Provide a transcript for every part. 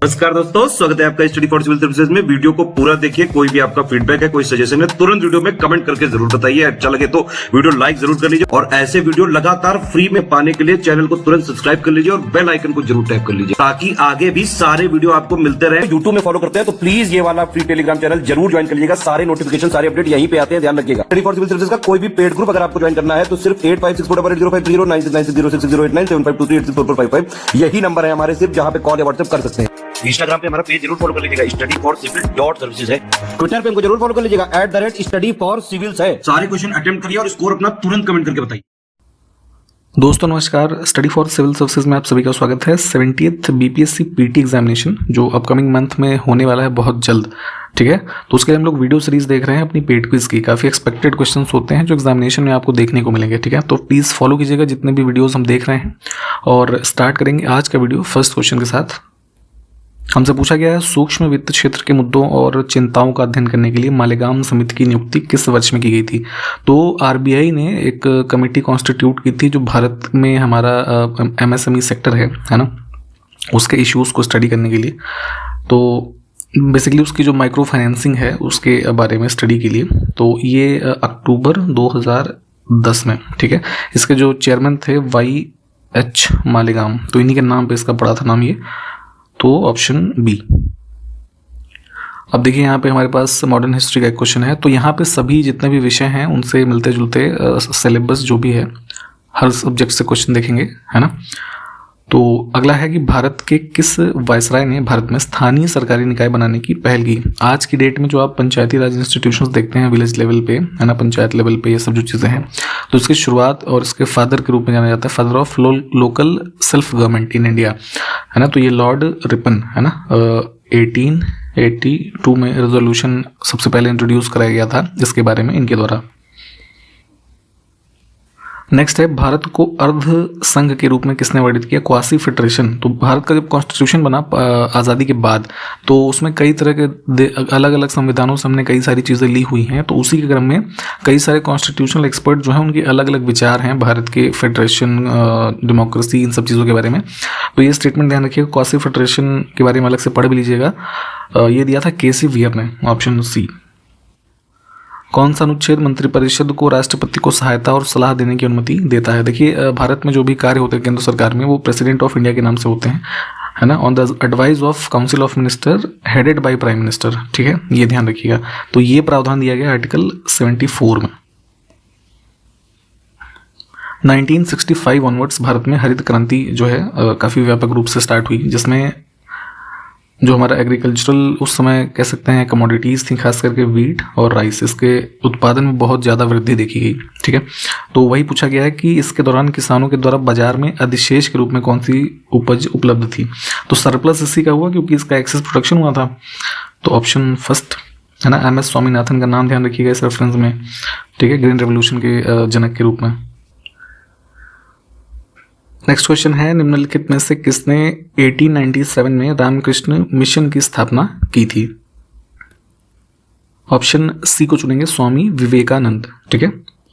नमस्कार दोस्तों, स्वागत है आपका स्टडी फॉर सिविल सर्विसेज में। वीडियो को पूरा देखिए। कोई भी आपका फीडबैक है, कोई सजेशन है, तुरंत वीडियो में कमेंट करके जरूर बताइए। अच्छा लगे तो वीडियो लाइक जरूर कर लीजिए और ऐसे वीडियो लगातार फ्री में पाने के लिए चैनल को तुरंत सब्सक्राइब कर लीजिए और बेल आइकन को जरूर टैप कर लीजिए ताकि आगे भी सारे वीडियो आपको मिलते रहे। यूट्यूब में फॉलो करते हैं तो प्लीज ये वाला फ्री टेलीग्राम चैनल जरूर ज्वाइन कर लीजिएगा। सारे नोटिफिकेशन, सारे अपडेट यहीं पे आते हैं, ध्यान रखिएगा। स्टडी फॉर सिविल सर्विसेज का कोई भी पेड ग्रुप अगर आपको ज्वाइन करना है तो सिर्फ 856480560660897523864455 यही नंबर है हमारे, सिर्फ जहां पे कॉल या व्हाट्सएप कर सकते हैं। इंस्टाग्राम पे हमारा पेज जरूर फॉलो कर लीजिएगा, studyforcivil.services है। ट्विटर पे हमको जरूर फॉलो कर लीजिएगा, @studyforcivils है। सारे क्वेश्चन अटेम्प्ट करिए और स्कोर अपना तुरंत कमेंट करके बताइए। दोस्तों नमस्कार, स्टडी फॉर सिविल सर्विसेज में आप सभी का स्वागत है। 70th बीपीएससी पीटी एग्जामिनेशन जो अपकमिंग मंथ में होने वाला है बहुत जल्द, ठीक है। तो उसके लिए हम लोग वीडियो सीरीज देख रहे हैं अपनी पेड क्विज की। काफ़ी एक्सपेक्टेड क्वेश्चंस होते हैं जो एग्जामिनेशन में आपको देखने को मिलेंगे, ठीक है। तो प्लीज़ फॉलो कीजिएगा जितने भी वीडियोज़ हम देख रहे हैं। और स्टार्ट करेंगे आज का वीडियो फर्स्ट क्वेश्चन के साथ। हमसे पूछा गया है, सूक्ष्म वित्त क्षेत्र के मुद्दों और चिंताओं का अध्ययन करने के लिए मालेगांव समिति की नियुक्ति किस वर्ष में की गई थी। तो आरबीआई ने एक कमेटी कॉन्स्टिट्यूट की थी जो भारत में हमारा एमएसएमई सेक्टर है ना, उसके इश्यूज़ को स्टडी करने के लिए। तो बेसिकली उसकी जो माइक्रो फाइनेंसिंग है उसके बारे में स्टडी के लिए। तो ये अक्टूबर 2010 में, ठीक है। इसके जो चेयरमैन थे YH मालेगाम, तो इन्हीं के नाम पे इसका पड़ा था नाम ये। तो ऑप्शन बी। अब देखिए यहाँ पे हमारे पास मॉडर्न हिस्ट्री का एक क्वेश्चन है। तो यहाँ पे सभी जितने भी विषय हैं उनसे मिलते जुलते सिलेबस जो भी है हर सब्जेक्ट से क्वेश्चन देखेंगे, है ना। तो अगला है कि भारत के किस वायसराय ने भारत में स्थानीय सरकारी निकाय बनाने की पहल की। आज की डेट में जो आप पंचायती राज इंस्टीट्यूशंस देखते हैं विलेज लेवल पे, है ना, पंचायत लेवल पे, ये सब जो चीज़ें हैं, तो इसकी शुरुआत और इसके फादर के रूप में जाना जाता है, father of local self government in India, है ना। तो ये लॉर्ड रिपन, है ना, 1882 में रेजोल्यूशन सबसे पहले इंट्रोड्यूस कराया गया था इसके बारे में इनके द्वारा। नेक्स्ट है, भारत को अर्ध संघ के रूप में किसने वर्णित किया। Quasi federation. तो भारत का जब कॉन्स्टिट्यूशन बना आज़ादी के बाद, तो उसमें कई तरह के अलग अलग संविधानों से हमने कई सारी चीज़ें ली हुई हैं। तो उसी के क्रम में कई सारे कॉन्स्टिट्यूशनल एक्सपर्ट जो हैं उनके अलग अलग विचार हैं भारत के फेडरेशन, डेमोक्रेसी, इन सब चीज़ों के बारे में। तो ये स्टेटमेंट ध्यान रखिएगा। क्वासी फेडरेशन के बारे में अलग से पढ़ भी लीजिएगा। ये दिया था केसी वियर ने, ऑप्शन सी। कौन सा अनुच्छेद मंत्रिपरिषद को राष्ट्रपति को सहायता और सलाह देने की अनुमति देता है। देखिए भारत में जो भी कार्य होते हैं केंद्र सरकार में वो प्रेसिडेंट ऑफ इंडिया के नाम से होते हैं, है ना, on the advice of council of minister headed by prime minister, ठीक है, ये ध्यान रखिएगा। तो ये प्रावधान दिया गया आर्टिकल 74 में। 1965 ऑनवर्ड्स भारत में हरित क्रांति जो है काफ़ी व्यापक रूप से स्टार्ट हुई, जिसमें जो हमारा एग्रीकल्चरल उस समय कह सकते हैं कमोडिटीज़ थी, खास करके वीट और राइस, इसके उत्पादन में बहुत ज़्यादा वृद्धि देखी गई, ठीक है। तो वही पूछा गया है कि इसके दौरान किसानों के द्वारा बाजार में अधिशेष के रूप में कौन सी उपज उपलब्ध थी। तो सरप्लस इसी का हुआ क्योंकि इसका एक्सेस प्रोडक्शन हुआ था। तो ऑप्शन फर्स्ट, है ना, MS स्वामीनाथन का नाम ध्यान रखिएगा इस रेफरेंस में, ठीक है, ग्रीन रेवोल्यूशन के जनक के रूप में। नेक्स्ट क्वेश्चन है, निम्नलिखित में से किसने 1897 में रामकृष्ण मिशन की स्थापना की थी। ऑप्शन सी को चुनेंगे, स्वामी विवेकानंद, ठीक है।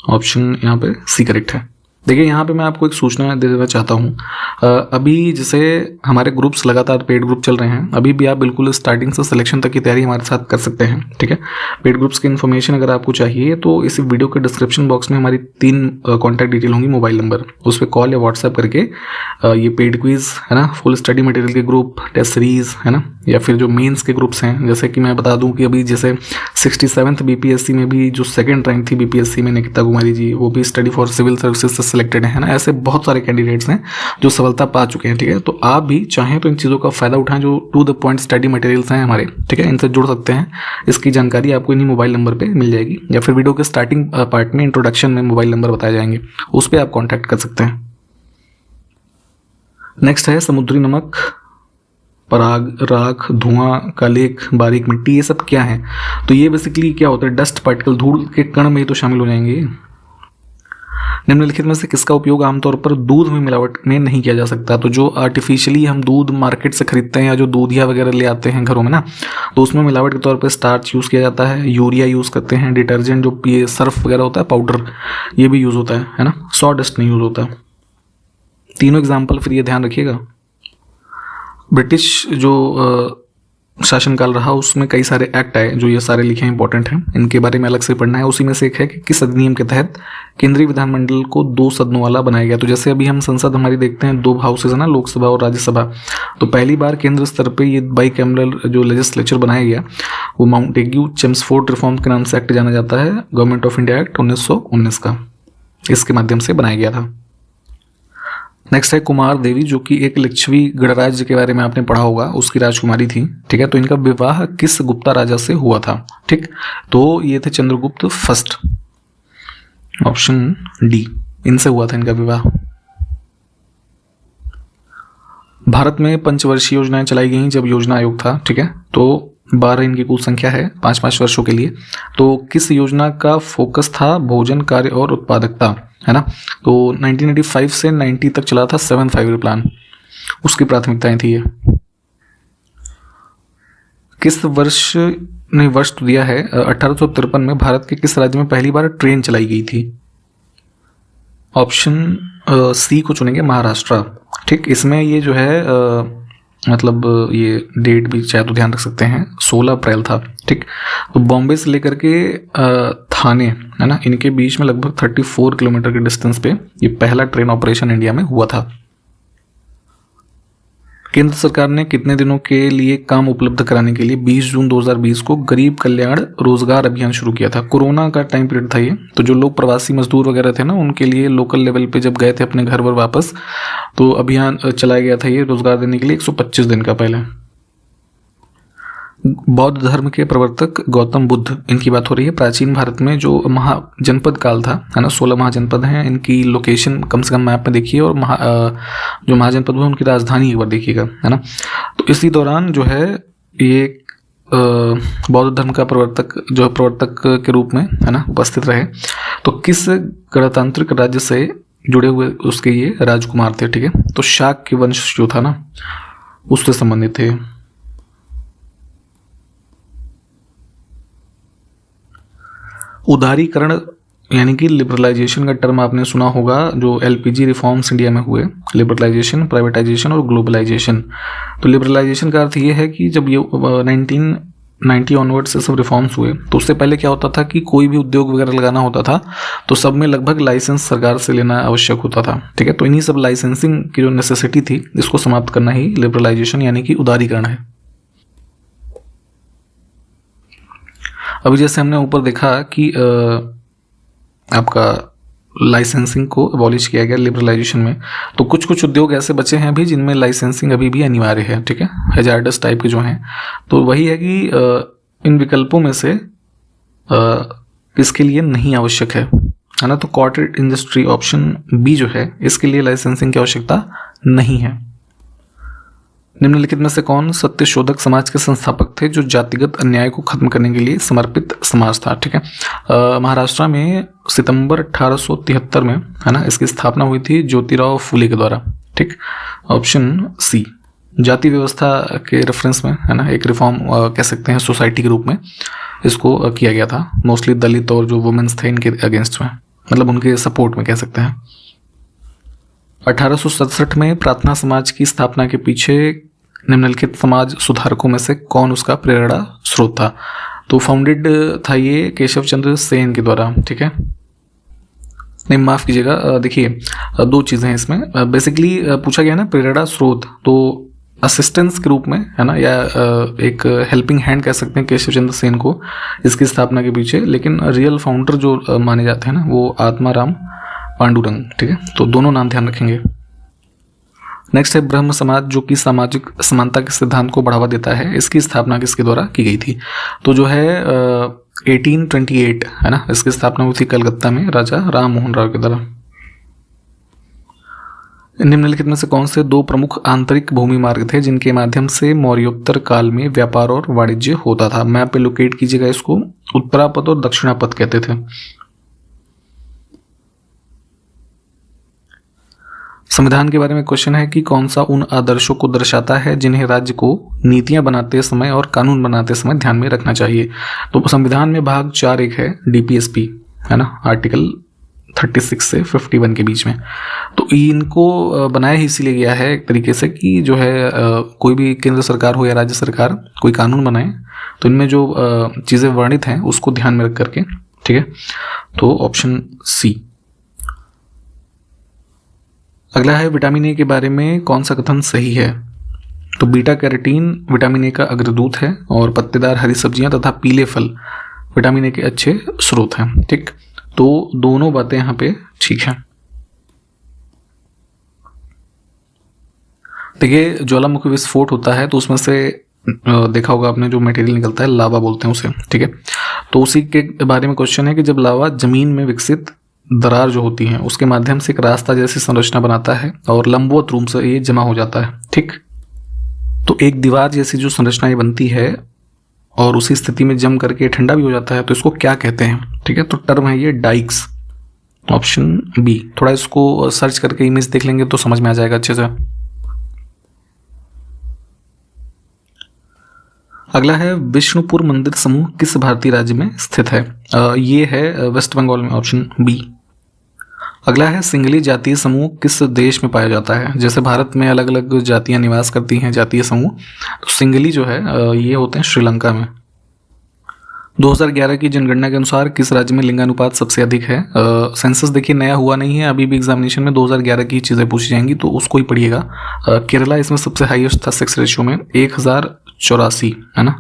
ऑप्शन यहाँ पे सी करेक्ट है। देखिए यहाँ पे मैं आपको एक सूचना दे देना चाहता हूँ। अभी जैसे हमारे ग्रुप्स लगातार पेड ग्रुप चल रहे हैं, अभी भी आप बिल्कुल स्टार्टिंग से सिलेक्शन तक की तैयारी हमारे साथ कर सकते हैं, ठीक है। पेड ग्रुप्स की इन्फॉर्मेशन अगर आपको चाहिए तो इस वीडियो के डिस्क्रिप्शन बॉक्स में हमारी 3 कॉन्टैक्ट डिटेल होंगी, मोबाइल नंबर, उस पर कॉल या व्हाट्सएप करके ये पेड क्विज, है ना, फुल स्टडी मटेरियल के ग्रुप, टेस्ट सीरीज, है ना, या फिर जो मेंस के ग्रुप्स हैं, जैसे कि मैं बता दूं कि अभी जैसे 67th बीपीएससी में भी जो सेकंड रैंक थी बीपीएससी में निकिता कुमारी जी, वो भी स्टडी फॉर सिविल सर्विसेज से सिलेक्टेड है ना। ऐसे बहुत सारे कैंडिडेट्स हैं जो सफलता पा चुके हैं, ठीक है। तो आप भी चाहें तो इन चीज़ों का फायदा उठाएं, जो to the point study materials हैं हमारे, ठीक है, इनसे जुड़ सकते हैं। इसकी जानकारी आपको इन्हीं मोबाइल नंबर पे मिल जाएगी, या फिर वीडियो के स्टार्टिंग पार्ट में इंट्रोडक्शन में मोबाइल नंबर बताए जाएंगे, उस पर आप कॉन्टैक्ट कर सकते हैं। नेक्स्ट है, समुद्री नमक, पराग, राख, धुआं, कालेख, बारीक मिट्टी, ये सब क्या है। तो ये बेसिकली क्या होता है, डस्ट पार्टिकल, धूल के कण में ही तो शामिल हो जाएंगे। निम्नलिखित में से किसका उपयोग आमतौर पर दूध में मिलावट में नहीं किया जा सकता। तो जो आर्टिफिशियली हम दूध मार्केट से खरीदते हैं या जो दूधिया वगैरह ले आते हैं घरों में ना, तो उसमें मिलावट के तौर पर स्टार्च यूज़ किया जाता है, यूरिया यूज़ करते हैं, डिटर्जेंट जो ये सर्फ वगैरह होता है, पाउडर, ये भी यूज़ होता है ना, सॉ डस्ट नहीं यूज़ होता। तीनों एग्जाम्पल फिर ये ध्यान रखिएगा। ब्रिटिश जो शासनकाल रहा उसमें कई सारे एक्ट आए जो ये सारे लिखे हैं, इंपॉर्टेंट हैं, इनके बारे में अलग से पढ़ना है। उसी में से एक है कि किस अधिनियम के तहत केंद्रीय विधानमंडल को 2 सदनों वाला बनाया गया। तो जैसे अभी हम संसद हमारी देखते हैं 2 हाउसेज है ना, लोकसभा और राज्यसभा, तो पहली बार केंद्र स्तर पे ये बाईकैमरल जो लेजिस्लेचर बनाया गया वो माउंटेग्यू चेम्सफोर्ड रिफॉर्म के नाम से एक्ट जाना जाता है, गवर्नमेंट ऑफ इंडिया एक्ट 1919 का, इसके माध्यम से बनाया गया था। नेक्स्ट है कुमार देवी, जो कि एक लिच्छवी गणराज्य के बारे में आपने पढ़ा होगा, उसकी राजकुमारी थी, ठीक है। तो इनका विवाह किस गुप्ता राजा से हुआ था, ठीक, तो ये थे चंद्रगुप्त फर्स्ट, ऑप्शन डी, इनसे हुआ था इनका विवाह। भारत में पंचवर्षीय योजनाएं चलाई गई जब योजना आयोग था, ठीक है, तो 12 इनकी कुल संख्या है 5-5 वर्षों के लिए। तो किस योजना का फोकस था, भोजन, कार्य और उत्पादकता, है ना। तो 1985 से 90 तक चला था 7 5 प्लान, उसकी प्राथमिकताएं थी ये। किस वर्ष ने वर्ष तो दिया है 1853 में भारत के किस राज्य में पहली बार ट्रेन चलाई गई थी, ऑप्शन सी को चुनेंगे, महाराष्ट्र, ठीक। इसमें ये जो है मतलब ये डेट भी चाहे तो ध्यान रख सकते हैं, 16 अप्रैल था, ठीक। तो बॉम्बे से लेकर के थाने, है ना, इनके बीच में लगभग 34 किलोमीटर के डिस्टेंस पे ये पहला ट्रेन ऑपरेशन इंडिया में हुआ था। केंद्र सरकार ने कितने दिनों के लिए काम उपलब्ध कराने के लिए 20 जून 2020 को गरीब कल्याण रोजगार अभियान शुरू किया था। कोरोना का टाइम पीरियड था ये, तो जो लोग प्रवासी मजदूर वगैरह थे ना, उनके लिए लोकल लेवल पे जब गए थे अपने घर पर वापस, तो अभियान चलाया गया था ये रोजगार देने के लिए 125 दिन का पहले। बौद्ध धर्म के प्रवर्तक गौतम बुद्ध, इनकी बात हो रही है। प्राचीन भारत में जो महाजनपद काल था, है ना, 16 महाजनपद हैं, इनकी लोकेशन कम से कम मैप में देखिए, और जो महाजनपद है उनकी राजधानी एक बार देखिएगा, है ना। तो इसी दौरान जो है ये बौद्ध धर्म का प्रवर्तक के रूप में, है ना, उपस्थित रहे। तो किस गणतांत्रिक राज्य से जुड़े हुए उसके ये राजकुमार थे, ठीक है। तो शाक्य वंश जो था ना, उससे संबंधित थे। उदारीकरण यानी कि लिबरलाइजेशन का टर्म आपने सुना होगा, जो एलपीजी रिफॉर्म्स इंडिया में हुए, लिबरलाइजेशन, प्राइवेटाइजेशन और ग्लोबलाइजेशन। तो लिबरलाइजेशन का अर्थ ये है कि जब ये 1990 ऑनवर्ड से सब रिफॉर्म्स हुए, तो उससे पहले क्या होता था कि कोई भी उद्योग वगैरह लगाना होता था तो सब में लगभग लाइसेंस सरकार से लेना आवश्यक होता था, ठीक है। तो इन्हीं सब लाइसेंसिंग की जो नेसेसिटी थी, इसको समाप्त करना ही लिबरलाइजेशन यानी कि उदारीकरण है। अभी जैसे हमने ऊपर देखा कि आपका लाइसेंसिंग को अबॉलिश किया गया लिबरलाइजेशन में, तो कुछ कुछ उद्योग ऐसे बचे हैं अभी जिनमें लाइसेंसिंग अभी भी अनिवार्य है, ठीक है, हैजार्डस टाइप के जो हैं। तो वही है कि इन विकल्पों में से किसके लिए नहीं आवश्यक है ना। तो कॉर्पोरेट इंडस्ट्री, ऑप्शन बी जो है, इसके लिए लाइसेंसिंग की आवश्यकता नहीं है। निम्नलिखित में से कौन सत्य शोधक समाज के संस्थापक थे जो जातिगत अन्याय को खत्म करने के लिए समर्पित समाज था, ठीक है। महाराष्ट्र में सितंबर 1873 में, है ना, इसकी स्थापना हुई थी ज्योतिराव फूले के द्वारा, ठीक। ऑप्शन सी, जाति व्यवस्था के रेफरेंस में, है ना, एक रिफॉर्म कह सकते हैं सोसाइटी के रूप में इसको किया गया था। मोस्टली दलित और जो वुमेन्स थे इनके अगेंस्ट में, मतलब उनके सपोर्ट में कह सकते हैं। 1867 में प्रार्थना समाज की स्थापना के पीछे निम्नलिखित समाज सुधारकों में से कौन उसका प्रेरणा स्रोत था। तो फाउंडेड था ये केशव चंद्र सेन के द्वारा, ठीक है। नहीं, माफ कीजिएगा, देखिए 2 चीज़ें हैं इसमें। बेसिकली पूछा गया ना प्रेरणा स्रोत, तो असिस्टेंस के रूप में, है ना, या एक हेल्पिंग हैंड कह सकते हैं केशव चंद्र सेन को इसकी स्थापना के पीछे, लेकिन रियल फाउंडर जो माने जाते हैं ना, वो आत्माराम पांडुरंग, ठीक है। तो दोनों नाम ध्यान रखेंगे। नेक्स्ट है ब्रह्म समाज, जो कि सामाजिक समानता के सिद्धांत को बढ़ावा देता है। इसकी स्थापना किसके द्वारा की गई थी। तो जो है 1828, है ना, इसकी स्थापना हुई थी कलकत्ता में राजा राम मोहन राव के द्वारा। निम्नलिखित में से कौन से 2 प्रमुख आंतरिक भूमि मार्ग थे जिनके माध्यम से मौर्योत्तर काल में व्यापार और वाणिज्य होता था। मैप पे लोकेट कीजिएगा इसको। उत्तरापथ और दक्षिणापथ कहते थे। संविधान के बारे में क्वेश्चन है कि कौन सा उन आदर्शों को दर्शाता है जिन्हें राज्य को नीतियां बनाते समय और कानून बनाते समय ध्यान में रखना चाहिए। तो संविधान में भाग 4.1 है डीपीएसपी, है ना, आर्टिकल 36 से 51 के बीच में। तो इनको बनाया ही इसीलिए गया है एक तरीके से कि जो है कोई भी केंद्र सरकार हो या राज्य सरकार कोई कानून बनाए तो इनमें जो चीज़ें वर्णित हैं उसको ध्यान में रख करके, ठीक है। तो ऑप्शन सी। अगला है विटामिन ए के बारे में कौन सा कथन सही है? तो बीटा कैरोटीन विटामिन ए का अग्रदूत है और पत्तेदार हरी सब्जियां तथा पीले फल विटामिन ए के अच्छे स्रोत हैं, ठीक। तो दोनों बातें यहाँ पे ठीक हैं। देखिए ज्वालामुखी विस्फोट होता है तो उसमें से देखा होगा आपने जो मटेरियल निकलता है लावा बोलते हैं उसे, ठीक है। तो उसी के बारे में क्वेश्चन है कि जब लावा जमीन में विकसित दरार जो होती है उसके माध्यम से एक रास्ता जैसी संरचना बनाता है और लंबवत रूप से ये जमा हो जाता है, ठीक। तो एक दीवार जैसी जो संरचना ये बनती है और उसी स्थिति में जम करके ठंडा भी हो जाता है तो इसको क्या कहते हैं, ठीक है। तो टर्म है ये डाइक्स, ऑप्शन बी। थोड़ा इसको सर्च करके इमेज देख लेंगे तो समझ में आ जाएगा अच्छे से। अगला है विष्णुपुर मंदिर समूह किस भारतीय राज्य में स्थित है? ये है वेस्ट बंगाल में, ऑप्शन बी। अगला है सिंगली जातीय समूह किस देश में पाया जाता है? जैसे भारत में अलग अलग जातियां निवास करती हैं जातीय समूह, तो सिंगली जो है ये होते हैं श्रीलंका में। 2011 की जनगणना के अनुसार किस राज्य में लिंगानुपात सबसे अधिक है? सेंसस देखिए नया हुआ नहीं है, अभी भी एग्जामिनेशन में 2011 की चीज़ें पूछी जाएंगी तो उसको ही पढ़िएगा। केरला इसमें सबसे हाईएस्ट था सेक्स रेशियो में 1084, है ना,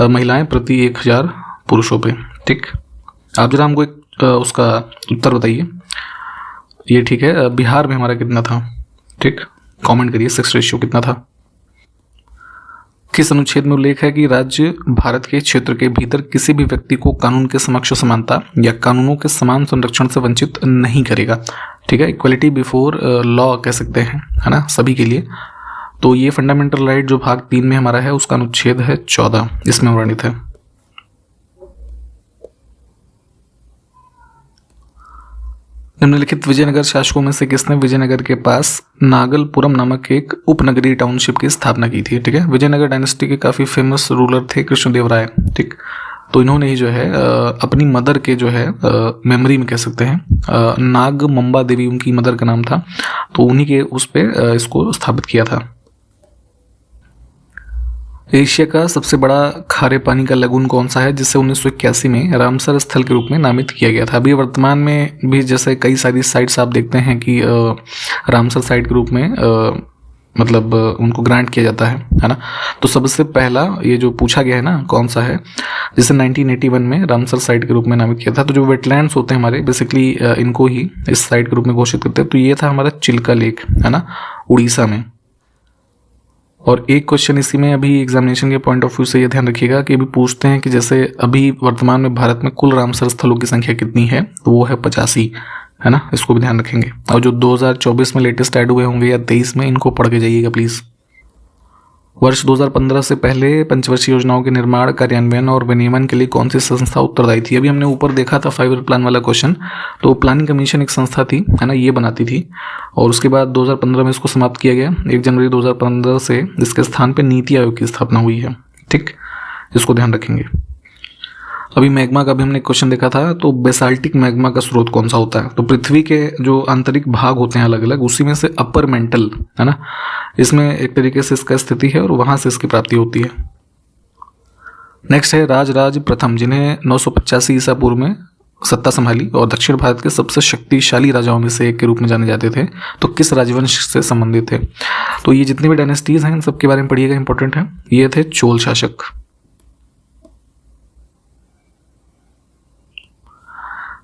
महिलाएं प्रति 1000 पुरुषों पे, ठीक। आप जरा हमको एक उसका उत्तर बताइए। ये ठीक है, बिहार में हमारा कितना था, ठीक। कमेंट करिए सेक्स रेशियो कितना था। किस अनुच्छेद में उल्लेख है कि राज्य भारत के क्षेत्र के भीतर किसी भी व्यक्ति को कानून के समक्ष समानता या कानूनों के समान संरक्षण से वंचित नहीं करेगा, ठीक है। इक्वलिटी बिफोर लॉ कह सकते हैं, है ना, सभी के लिए। तो ये फंडामेंटल राइट जो भाग 3 में हमारा है उसका अनुच्छेद है 14, इसमें वर्णित है। निम्नलिखित विजयनगर शासकों में से किसने विजयनगर के पास नागलपुरम नामक एक उपनगरीय टाउनशिप की स्थापना की थी, ठीक है। विजयनगर डायनेस्टी के काफी फेमस रूलर थे कृष्णदेवराय, ठीक। तो इन्होंने ही जो है अपनी मदर के जो है मेमोरी में कह सकते हैं, नागमंबा देवी उनकी मदर का नाम था, तो उन्हीं के उस पे इसको स्थापित किया था। एशिया का सबसे बड़ा खारे पानी का लगून कौन सा है जिसे 1981 में रामसर स्थल के रूप में नामित किया गया था? अभी वर्तमान में भी जैसे कई सारी साइट्स आप देखते हैं कि रामसर साइट के रूप में मतलब उनको ग्रांट किया जाता है ना। तो सबसे पहला ये जो पूछा गया है ना कौन सा है जिसे 1981 में रामसर साइट के रूप में नामित किया था। तो जो वेटलैंड्स होते हैं हमारे बेसिकली इनको ही इस साइट के रूप में घोषित करते हैं। तो ये था हमारा चिल्का लेक, है ना, उड़ीसा में। और एक क्वेश्चन इसी में अभी एग्जामिनेशन के पॉइंट ऑफ व्यू से ये ध्यान रखिएगा कि अभी पूछते हैं कि जैसे अभी वर्तमान में भारत में कुल रामसर स्थलों की संख्या कितनी है, तो वो है 85, है ना, इसको भी ध्यान रखेंगे। और जो 2024 में लेटेस्ट ऐड हुए होंगे या 23 में, इनको पढ़ के जाइएगा प्लीज। वर्ष 2015 से पहले पंचवर्षीय योजनाओं के निर्माण, कार्यान्वयन और विनियमन के लिए कौन सी संस्था उत्तरदायी थी? अभी हमने ऊपर देखा था 5 ईयर प्लान वाला क्वेश्चन, तो प्लानिंग कमीशन एक संस्था थी, है ना, ये बनाती थी। और उसके बाद 2015 में इसको समाप्त किया गया। 1 जनवरी 2015 से इसके स्थान पर नीति आयोग की स्थापना हुई है, ठीक, इसको ध्यान रखेंगे। अभी मैग्मा का भी हमने क्वेश्चन देखा था, तो बेसाल्टिक मैग्मा का स्रोत कौन सा होता है? तो पृथ्वी के जो आंतरिक भाग होते हैं अलग अलग, उसी में से अपर मेंटल, है ना, इसमें एक तरीके से इसका स्थिति है और वहां से इसकी प्राप्ति होती है। नेक्स्ट है राजराज प्रथम, जिन्हें 985 ईसा पूर्व में सत्ता संभाली और दक्षिण भारत के सबसे शक्तिशाली राजाओं में से एक के रूप में जाने जाते थे। तो किस राजवंश से संबंधित थे? तो ये जितनी भी डायनेस्टीज हैं इन सबके बारे में पढ़िएगा, इंपॉर्टेंट है। ये थे चोल शासक।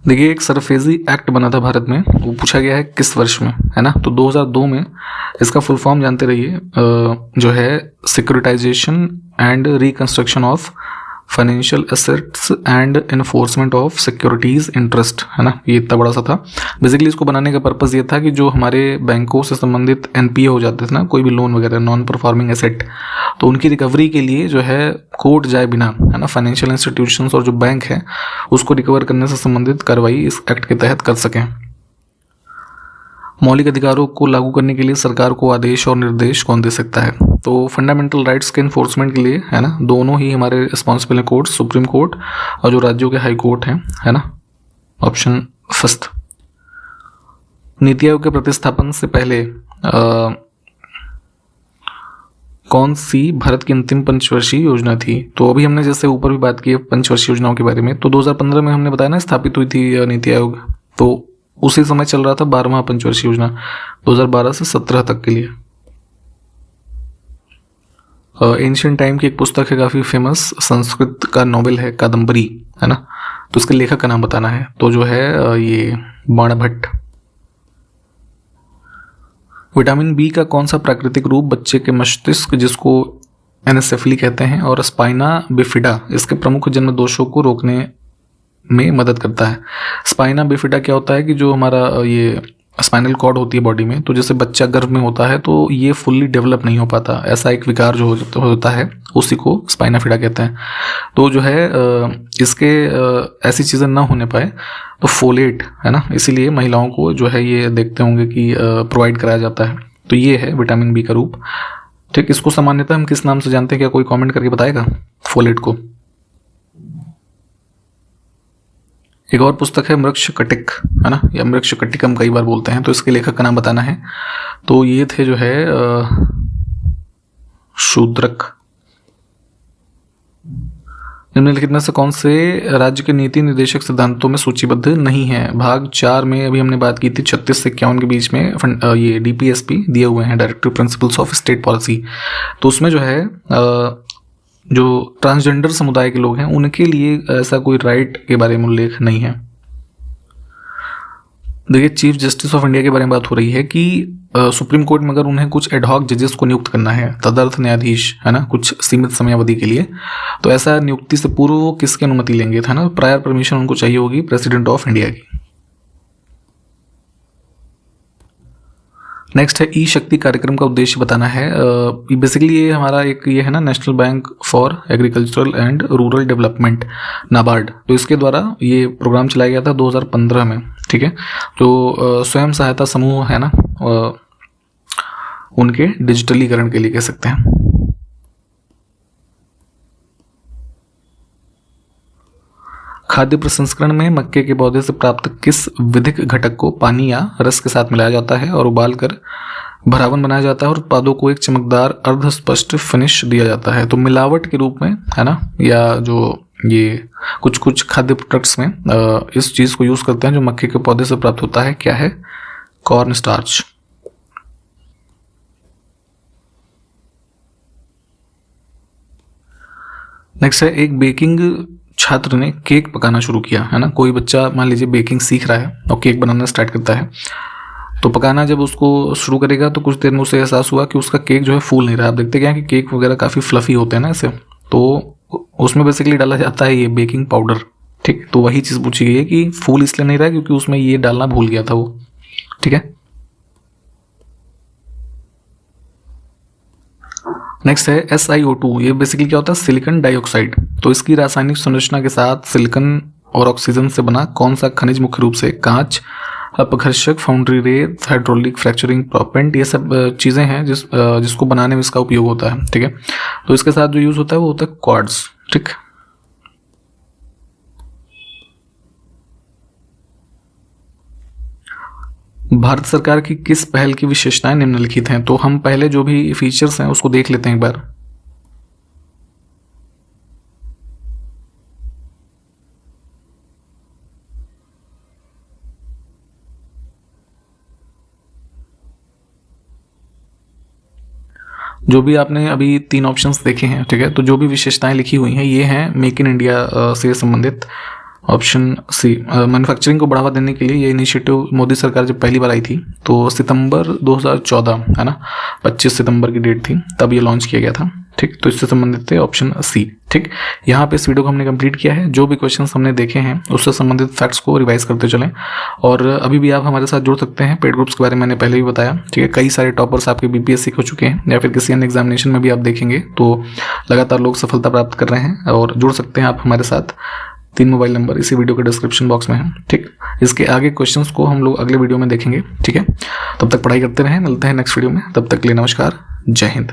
देखिए एक सरफेजी एक्ट बना था भारत में, वो पूछा गया है किस वर्ष में, है ना। तो 2002 में। इसका फुल फॉर्म जानते रहिए, जो है securitisation and reconstruction of financial assets and enforcement of securities interest, है ना, ये इतना बड़ा सा था। बेसिकली इसको बनाने का पर्पस ये था कि जो हमारे बैंकों से संबंधित एनपीए हो जाते थे ना, कोई भी लोन वगैरह, नॉन परफॉर्मिंग एसेट, तो उनकी रिकवरी के लिए जो है कोर्ट जाए बिना, है ना, फाइनेंशियल इंस्टीट्यूशंस और जो बैंक है उसको रिकवर करने से संबंधित कार्रवाई इस एक्ट के तहत कर सकें। मौलिक अधिकारों को लागू करने के लिए सरकार को आदेश और निर्देश कौन दे सकता है? तो फंडामेंटल राइट्स के इन्फोर्समेंट के लिए, है ना, दोनों ही हमारे रिस्पॉन्सिबल कोर्ट, सुप्रीम कोर्ट और जो राज्यों के हाई कोर्ट हैं, है ना, ऑप्शन फर्स्ट। नीति आयोग के प्रतिस्थापन से पहले कौन सी भारत की अंतिम पंचवर्षीय योजना थी? तो अभी हमने जैसे ऊपर भी बात की है पंचवर्षीय योजनाओं के बारे में, तो 2015 में हमने बताया ना स्थापित हुई थी नीति आयोग, तो उसी समय चल रहा था 12वां पंचवर्षीय योजना 2012 से 17 तक के लिए। एंशिएंट टाइम की एक पुस्तक है काफ़ी फेमस, संस्कृत का नॉवेल है कादम्बरी, है ना, तो उसके लेखक का नाम बताना है, तो जो है ये बाणभट्ट। विटामिन बी का कौन सा प्राकृतिक रूप बच्चे के मस्तिष्क, जिसको एनेसेफली कहते हैं, और स्पाइना बिफिडा इसके प्रमुख जन्म दोषों को रोकने में मदद करता है? स्पाइना बिफिडा क्या होता है कि जो हमारा ये स्पाइनल कॉर्ड होती है बॉडी में, तो जैसे बच्चा गर्भ में होता है तो ये फुल्ली डेवलप नहीं हो पाता, ऐसा एक विकार जो होता है उसी को स्पाइना बिफिडा कहते हैं। तो जो है इसके ऐसी चीज़ें ना होने पाए तो फोलेट, है ना, इसीलिए महिलाओं को जो है ये देखते होंगे कि प्रोवाइड कराया जाता है। तो ये है विटामिन बी का रूप। ठीक, इसको सामान्यतः हम किस नाम से जानते हैं? क्या कोई कमेंट करके बताएगा फोलेट को? एक और पुस्तक है मृक्षकटिक, है ना, या मृक्षकटिक हम कई बार बोलते हैं, तो इसके लेखक का नाम बताना है। तो ये थे जो है शूद्रक। निम्नलिखित में से कौन से राज्य के नीति निर्देशक सिद्धांतों में सूचीबद्ध नहीं है? भाग 4 में अभी हमने बात की थी 36 से 51 के बीच में ये DPSP दिए हुए हैं, directive principles of state policy. तो उसमें जो है जो ट्रांसजेंडर समुदाय के लोग हैं उनके लिए ऐसा कोई राइट के बारे में उल्लेख नहीं है। देखिए, चीफ जस्टिस ऑफ इंडिया के बारे में बात हो रही है कि सुप्रीम कोर्ट में अगर उन्हें कुछ एडहॉक जजेस को नियुक्त करना है, तदर्थ न्यायाधीश, है ना, कुछ सीमित समयावधि के लिए, तो ऐसा नियुक्ति से पूर्व वो किसकी अनुमति लेंगे? था ना, प्रायर परमिशन उनको चाहिए होगी प्रेसिडेंट ऑफ इंडिया की। नेक्स्ट है ई शक्ति कार्यक्रम का उद्देश्य बताना है। बेसिकली ये हमारा एक ये है ना, national bank for agricultural and rural development, NABARD, तो इसके द्वारा ये प्रोग्राम चलाया गया था 2015 में। ठीक है, जो स्वयं सहायता समूह है ना, उनके डिजिटलीकरण के लिए कह सकते हैं। खाद्य प्रसंस्करण में मक्के के पौधे से प्राप्त किस विधिक घटक को पानी या रस के साथ मिलाया जाता है और उबालकर भरावन बनाया जाता है और उत्पादों को एक चमकदार अर्धस्पष्ट फिनिश दिया जाता है? तो मिलावट के रूप में, है ना, या जो ये कुछ खाद्य प्रोडक्ट्स में इस चीज़ को यूज़ करते हैं जो मक्के के पौधे से प्राप्त होता है। क्या है? Corn starch. नेक्स्ट है, एक बेकिंग छात्र ने केक पकाना शुरू किया, है ना, कोई बच्चा मान लीजिए बेकिंग सीख रहा है और केक बनाना स्टार्ट करता है, तो पकाना जब उसको शुरू करेगा तो कुछ देर में उसे एहसास हुआ कि उसका केक जो है फूल नहीं रहा। आप देखते क्या कि केक वगैरह काफ़ी फ्लफी होते हैं ना ऐसे, तो उसमें बेसिकली डाला जाता है ये बेकिंग पाउडर। ठीक, तो वही चीज़ पूछी गई है कि फूल इसलिए नहीं रहा क्योंकि उसमें ये डालना भूल गया था वो। ठीक है, नेक्स्ट है SiO2। ये बेसिकली क्या होता है? Silicon dioxide. तो इसकी रासायनिक संरचना के साथ सिलिकॉन और ऑक्सीजन से बना कौन सा खनिज मुख्य रूप से कांच, अपघर्षक, फाउंड्री रे, हाइड्रोलिक फ्रैक्चरिंग प्रोपेंट, ये सब चीज़ें हैं जिसको बनाने में इसका उपयोग होता है। ठीक है, तो इसके साथ जो यूज़ होता है वो होता है क्वार्ट्ज। ठीक, भारत सरकार की किस पहल की विशेषताएं निम्नलिखित हैं? तो हम पहले जो भी फीचर्स हैं उसको देख लेते हैं एक बार। जो भी आपने अभी 3 ऑप्शंस देखे हैं, ठीक है, तो जो भी विशेषताएं लिखी हुई हैं ये हैं मेक इन इंडिया से संबंधित। ऑप्शन सी, मैन्युफैक्चरिंग को बढ़ावा देने के लिए ये इनिशिएटिव मोदी सरकार जब पहली बार आई थी तो सितंबर 2014, है ना, 25 सितंबर की डेट थी, तब ये लॉन्च किया गया था। ठीक, तो इससे संबंधित थे ऑप्शन सी। ठीक, यहाँ पे इस वीडियो को हमने कंप्लीट किया है। जो भी क्वेश्चंस हमने देखे हैं उससे संबंधित फैक्ट्स को रिवाइज करते चलें, और अभी भी आप हमारे साथ जुड़ सकते हैं। पेड ग्रुप्स के बारे में मैंने पहले भी बताया। ठीक है, कई सारे टॉपर्स आपके BPSC हो चुके हैं या फिर किसी अन्य एग्जामिनेशन में भी आप देखेंगे तो लगातार लोग सफलता प्राप्त कर रहे हैं, और जुड़ सकते हैं आप हमारे साथ। 3 मोबाइल नंबर इसी वीडियो के डिस्क्रिप्शन बॉक्स में है। ठीक, इसके आगे क्वेश्चंस को हम लोग अगले वीडियो में देखेंगे। ठीक है, तब तक पढ़ाई करते रहें, मिलते हैं नेक्स्ट वीडियो में। तब तक के लिए नमस्कार, जय हिंद।